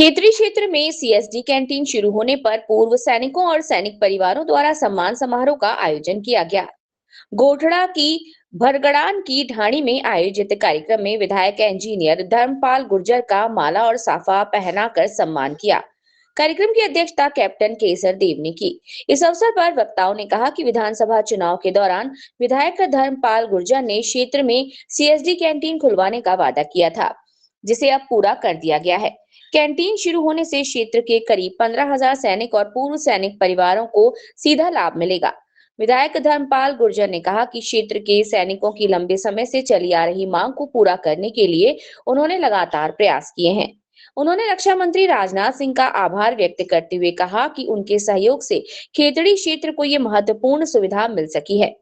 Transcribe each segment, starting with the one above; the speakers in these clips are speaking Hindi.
क्षेत्रीय क्षेत्र में सीएसडी कैंटीन शुरू होने पर पूर्व सैनिकों और सैनिक परिवारों द्वारा सम्मान समारोह का आयोजन किया गया। गोठड़ा की भरगड़ान की ढाणी में आयोजित कार्यक्रम में विधायक इंजीनियर धर्मपाल गुर्जर का माला और साफा पहनाकर सम्मान किया। कार्यक्रम की अध्यक्षता कैप्टन केसर देव ने की। इस अवसर पर वक्ताओं ने कहा कि विधानसभा चुनाव के दौरान विधायक धर्मपाल गुर्जर ने क्षेत्र में सीएसडी कैंटीन खुलवाने का वादा किया था, जिसे अब पूरा कर दिया गया है। कैंटीन शुरू होने से क्षेत्र के करीब 15,000 सैनिक और पूर्व सैनिक परिवारों को सीधा लाभ मिलेगा। विधायक धर्मपाल गुर्जर ने कहा कि क्षेत्र के सैनिकों की लंबे समय से चली आ रही मांग को पूरा करने के लिए उन्होंने लगातार प्रयास किए हैं। उन्होंने रक्षा मंत्री राजनाथ सिंह का आभार व्यक्त करते हुए कहा कि उनके सहयोग से खेतड़ी क्षेत्र को ये महत्वपूर्ण सुविधा मिल सकी है।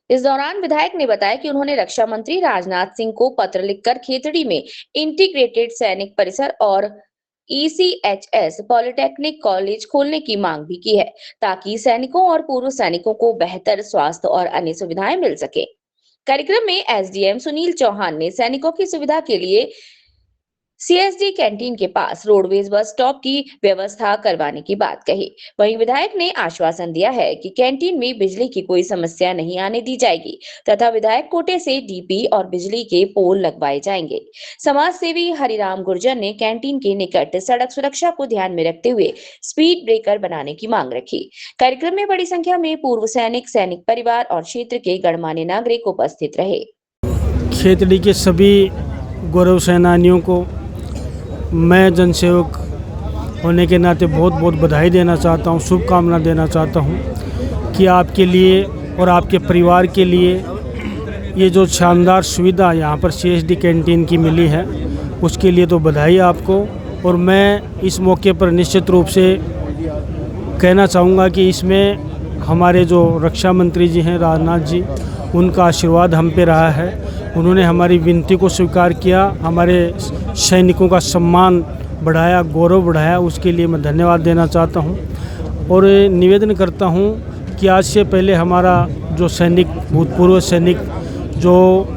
इस दौरान विधायक ने बताया कि उन्होंने रक्षा मंत्री राजनाथ सिंह को पत्र लिखकर खेतड़ी में इंटीग्रेटेड सैनिक परिसर और ईसीएचएस पॉलिटेक्निक कॉलेज खोलने की मांग भी की है, ताकि सैनिकों और पूर्व सैनिकों को बेहतर स्वास्थ्य और अन्य सुविधाएं मिल सके। कार्यक्रम में एसडीएम सुनील चौहान ने सैनिकों की सुविधा के लिए सीएसडी कैंटीन के पास रोडवेज बस स्टॉप की व्यवस्था करवाने की बात कही। वहीं विधायक ने आश्वासन दिया है कि कैंटीन में बिजली की कोई समस्या नहीं आने दी जाएगी तथा विधायक कोटे से डीपी और बिजली के पोल लगवाए जाएंगे। समाज सेवी हरिराम गुर्जर ने कैंटीन के निकट सड़क सुरक्षा को ध्यान में रखते हुए स्पीड ब्रेकर बनाने की मांग रखी। कार्यक्रम में बड़ी संख्या में पूर्व सैनिक, सैनिक परिवार और क्षेत्र के गणमान्य नागरिक उपस्थित रहे। खेतड़ी के सभी गौरव सेनानियों को मैं जनसेवक होने के नाते बहुत बहुत बधाई देना चाहता हूँ, शुभकामना देना चाहता हूँ कि आपके लिए और आपके परिवार के लिए ये जो शानदार सुविधा यहाँ पर सीएसडी कैंटीन की मिली है, उसके लिए तो बधाई आपको। और मैं इस मौके पर निश्चित रूप से कहना चाहूँगा कि इसमें हमारे जो रक्षा मंत्री जी हैं राजनाथ जी, उनका आशीर्वाद हम पे रहा है। उन्होंने हमारी विनती को स्वीकार किया, हमारे सैनिकों का सम्मान बढ़ाया, गौरव बढ़ाया, उसके लिए मैं धन्यवाद देना चाहता हूं। और निवेदन करता हूं कि आज से पहले हमारा जो सैनिक, भूतपूर्व सैनिक जो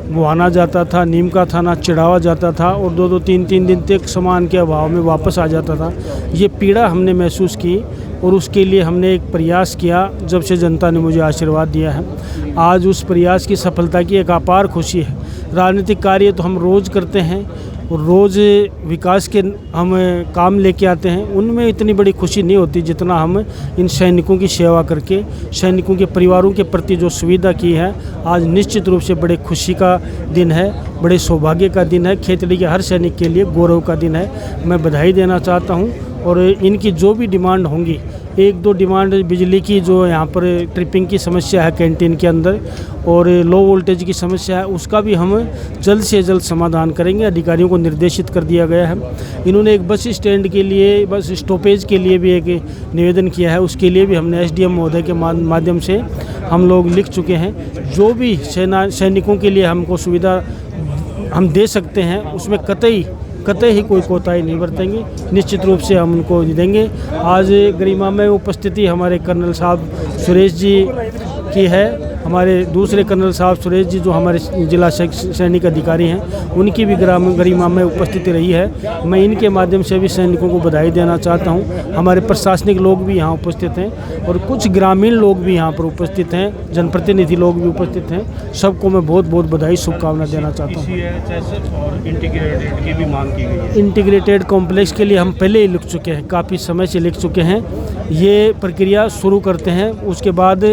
मुआना जाता था, नीम का थाना चिढ़ावा जाता था और 2-2, 3-3 दिन तक सामान के अभाव में वापस आ जाता था, ये पीड़ा हमने महसूस की और उसके लिए हमने एक प्रयास किया जब से जनता ने मुझे आशीर्वाद दिया है। आज उस प्रयास की सफलता की एक अपार खुशी है। राजनीतिक कार्य तो हम रोज़ करते हैं और रोज़ विकास के हम काम लेके आते हैं, उनमें इतनी बड़ी खुशी नहीं होती जितना हम इन सैनिकों की सेवा करके सैनिकों के परिवारों के प्रति जो सुविधा की है। आज निश्चित रूप से बड़े खुशी का दिन है, बड़े सौभाग्य का दिन है, खेतड़ी के हर सैनिक के लिए गौरव का दिन है। मैं बधाई देना चाहता हूँ और इनकी जो भी डिमांड होंगी, 1-2 डिमांड बिजली की, जो यहाँ पर ट्रिपिंग की समस्या है कैंटीन के अंदर और लो वोल्टेज की समस्या है, उसका भी हम जल्द से जल्द समाधान करेंगे। अधिकारियों को निर्देशित कर दिया गया है। इन्होंने एक बस स्टैंड के लिए, बस स्टॉपेज के लिए भी एक निवेदन किया है, उसके लिए भी हमने एसडीएम महोदय के माध्यम से हम लोग लिख चुके हैं। जो भी सैनिकों के लिए हमको सुविधा हम दे सकते हैं, उसमें कतई ही कोई कोताही नहीं बरतेंगे, निश्चित रूप से हम उनको देंगे। आज गरिमा में उपस्थिति हमारे कर्नल साहब सुरेश जी की है, हमारे दूसरे कर्नल साहब सुरेश जी जो हमारे जिला सैनिक अधिकारी हैं, उनकी भी गरिमा में उपस्थिति रही है। मैं इनके माध्यम से भी सैनिकों को बधाई देना चाहता हूं। हमारे प्रशासनिक लोग भी यहाँ उपस्थित हैं और कुछ ग्रामीण लोग भी यहाँ पर उपस्थित हैं, जनप्रतिनिधि लोग भी उपस्थित हैं। सबको मैं बहुत बहुत बधाई, शुभकामना देना चाहता हूँ। और इंटीग्रेटेड की भी मांग की गई है। इंटीग्रेटेड कॉम्प्लेक्स के लिए हम पहले ही लिख चुके हैं, काफ़ी समय से लिख चुके हैं। ये प्रक्रिया शुरू करते हैं, उसके बाद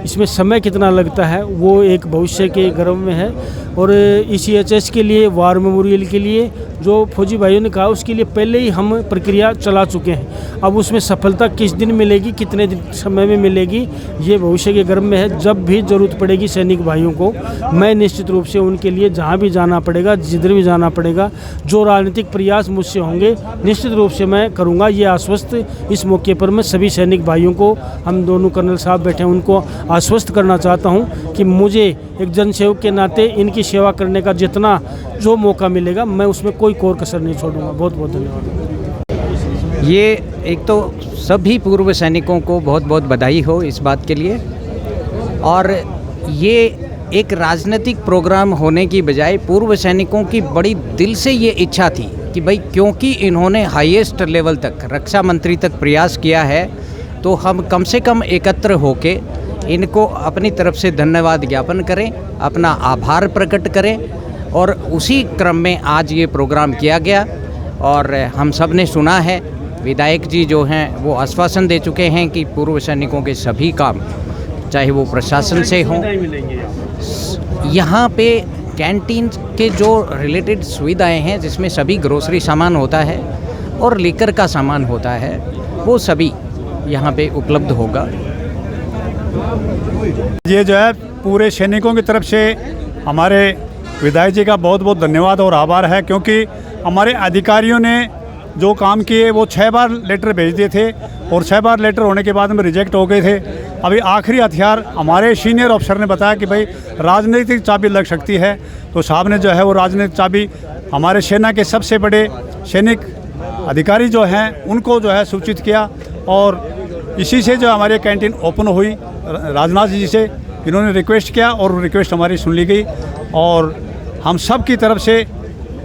इसमें समय कितना लगता है वो एक भविष्य के गर्भ में है। और ईसीएचएस के लिए, वार मेमोरियल के लिए जो फौजी भाइयों ने कहा, उसके लिए पहले ही हम प्रक्रिया चला चुके हैं। अब उसमें सफलता किस दिन मिलेगी, कितने दिन समय में मिलेगी, ये भविष्य के गर्भ में है। जब भी ज़रूरत पड़ेगी सैनिक भाइयों को, मैं निश्चित रूप से उनके लिए जहाँ भी जाना पड़ेगा, जिधर भी जाना पड़ेगा, जो राजनीतिक प्रयास मुझसे होंगे, निश्चित रूप से मैं करूँगा। ये आश्वस्त इस मौके पर मैं सभी सैनिक भाइयों को, हम दोनों कर्नल साहब बैठे हैं, उनको आश्वस्त करना चाहता हूं कि मुझे एक जनसेवक के नाते इनकी सेवा करने का जितना जो मौका मिलेगा, मैं उसमें कोई कोर कसर नहीं छोड़ूंगा। बहुत बहुत धन्यवाद। ये एक तो सभी पूर्व सैनिकों को बहुत बहुत बधाई हो इस बात के लिए। और ये एक राजनीतिक प्रोग्राम होने की बजाय पूर्व सैनिकों की बड़ी दिल से ये इच्छा थी कि भाई क्योंकि इन्होंने हाईएस्ट लेवल तक रक्षा मंत्री तक प्रयास किया है, तो हम कम से कम एकत्र होके इनको अपनी तरफ से धन्यवाद ज्ञापन करें, अपना आभार प्रकट करें। और उसी क्रम में आज ये प्रोग्राम किया गया और हम सब ने सुना है, विधायक जी जो हैं वो आश्वासन दे चुके हैं कि पूर्व सैनिकों के सभी काम, चाहे वो प्रशासन से हों, यहाँ पे कैंटीन के जो रिलेटेड सुविधाएं हैं जिसमें सभी ग्रोसरी सामान होता है और लीकर का सामान होता है, वो सभी यहाँ पे उपलब्ध होगा। ये जो है पूरे सैनिकों की तरफ से हमारे विधायक जी का बहुत बहुत धन्यवाद और आभार है, क्योंकि हमारे अधिकारियों ने जो काम किए वो 6 बार लेटर भेज दिए थे और 6 बार लेटर होने के बाद में रिजेक्ट हो गए थे। अभी आखिरी हथियार हमारे सीनियर ऑफिसर ने बताया कि भाई राजनीतिक चाबी लग सकती है, तो साहब ने जो है वो राजनीतिक चाबी हमारे सेना के सबसे बड़े सैनिक अधिकारी जो हैं उनको जो है सूचित किया और इसी से जो हमारी कैंटीन ओपन हुई। राजनाथ जी से इन्होंने रिक्वेस्ट किया और रिक्वेस्ट हमारी सुन ली गई और हम सब की तरफ से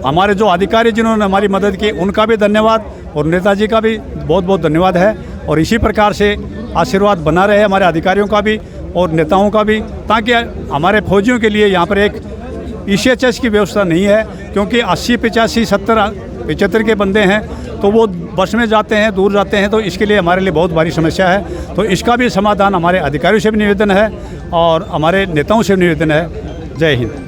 हमारे जो अधिकारी जिन्होंने हमारी मदद की उनका भी धन्यवाद और नेताजी का भी बहुत बहुत धन्यवाद है। और इसी प्रकार से आशीर्वाद बना रहे हमारे अधिकारियों का भी और नेताओं का भी, ताकि हमारे फौजियों के लिए यहाँ पर एक ECHS की व्यवस्था नहीं है, क्योंकि 80, 85, 70, 75 के बंदे हैं तो वो बस में जाते हैं, दूर जाते हैं, तो इसके लिए हमारे लिए बहुत भारी समस्या है। तो इसका भी समाधान हमारे अधिकारियों से भी निवेदन है और हमारे नेताओं से भी निवेदन है। जय हिंद।